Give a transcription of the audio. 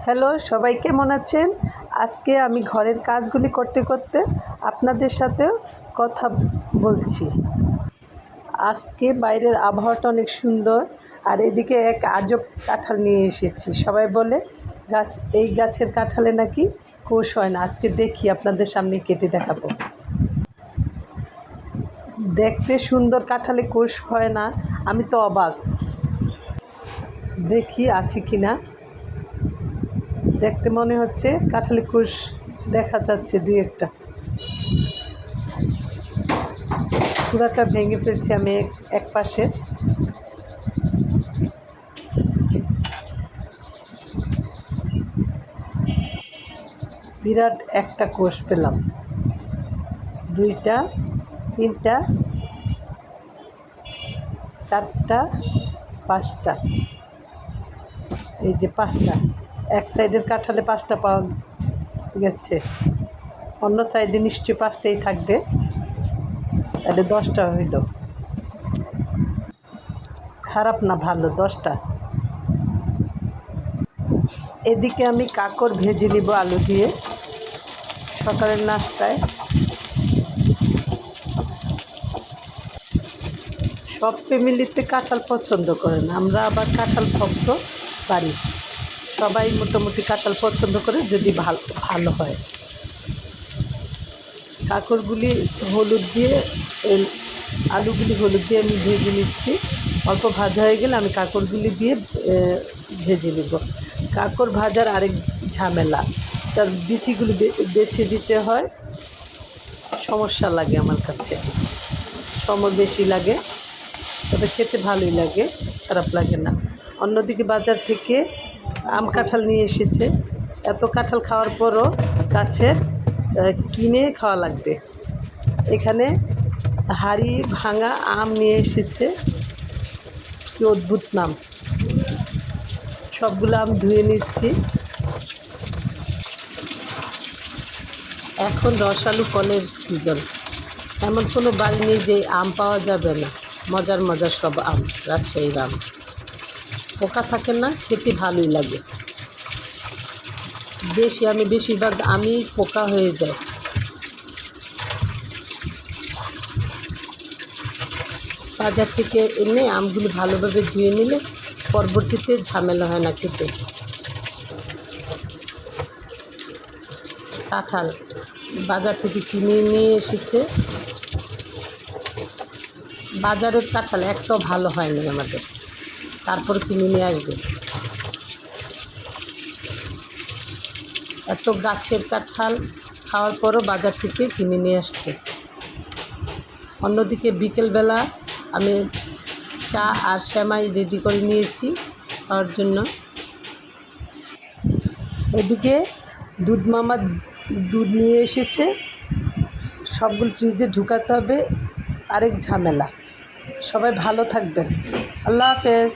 Hello, সবাই কেমন আছেন? আজকে আমি ঘরের কাজগুলি করতে করতে আপনাদের সাথেও কথা বলছি। আজকে বাইরের আবহাওয়াটা অনেক সুন্দর, আর এদিকে এক আজব কাঁঠাল নিয়ে এসেছি। সবাই বলে এই গাছের কাঁঠালে নাকি কোষ হয় না। আজকে দেখি, আপনাদের সামনে কেটে দেখাবো। দেখতে সুন্দর কাঁঠালে কোষ হয় না, আমি তো অবাক। দেখি আছে কি না। দেখতে মনে হচ্ছে কাঁঠালে কোষ দেখা যাচ্ছে দুই একটা। পুরাটা ভেঙে ফেলছি আমি এক পাশে। বিরাট একটা কোষ পেলাম, দুইটা, তিনটা, চারটা, পাঁচটা। এই যে পাঁচটা, এক সাইডের কাঁঠালে পাঁচটা পাওয়া গেছে, অন্য সাইডে নিশ্চয়ই পাঁচটাই থাকবে, তাহলে 10টা হইল। খারাপ না, ভালো, 10টা। এদিকে আমি কাঁকড় ভেজে নিব আলু দিয়ে সকালের নাস্তায়। সব ফ্যামিলিতে কাঁঠাল পছন্দ করে না, আমরা আবার কাঁঠাল ভক্ত বাড়ি, সবাই মোটামুটি কাঁঠাল পছন্দ করে যদি ভালো হয়। কাঁকড়গুলি হলুদ দিয়ে, আলুগুলি হলুদ দিয়ে আমি ভেজে নিচ্ছি। অল্প ভাজা হয়ে গেলে আমি কাঁকড়গুলি দিয়ে ভেজে নেব। কাঁকড় ভাজার আরেক ঝামেলা, তার বিচিগুলি বেছে দিতে হয়, সমস্যা লাগে আমার কাছে, সময় বেশি লাগে, তবে খেতে ভালোই লাগে, খারাপ লাগে না। অন্যদিকে বাজার থেকে আম কাঁঠাল নিয়ে এসেছে। এত কাঁঠাল খাওয়ার পরও গাছের কিনে খাওয়া লাগবে। এখানে হাড়ি ভাঙা আম নিয়ে এসেছে, কি অদ্ভুত নাম। সবগুলো আম ধুয়ে নিচ্ছি। এখন রসালো ফলের সিজন, এমন কোনো বাড়ি নেই যে আম পাওয়া যাবে না। মজার মজার সব আম, রাজশাহীর আম, পোকা থাকে না, খেতে ভালোই লাগে। বেশিরভাগ আমি পোকা হয়ে যায়। বাজার থেকে এনে আমগুলো ভালোভাবে ধুয়ে নিলে পরবর্তীতে ঝামেলা হয় না খেতে। কাঁঠাল বাজার থেকে কিনে নিয়ে এসেছে। বাজারের কাঁঠাল একটাও ভালো হয়নি আমাদের, তারপর কিনে নিয়ে আসবে। এত গাছের কাঁঠাল খাওয়ার পরও বাজার থেকে কিনে নিয়ে আসছে। অন্যদিকে বিকেলবেলা আমি চা আর সেমাই রেডি করে নিয়েছি খাওয়ার জন্য। এদিকে দুধ মামা দুধ নিয়ে এসেছে, সবগুলো ফ্রিজে ঢুকাতে হবে, আরেক ঝামেলা। সবাই ভালো থাকবেন, আল্লাহ হাফেজ।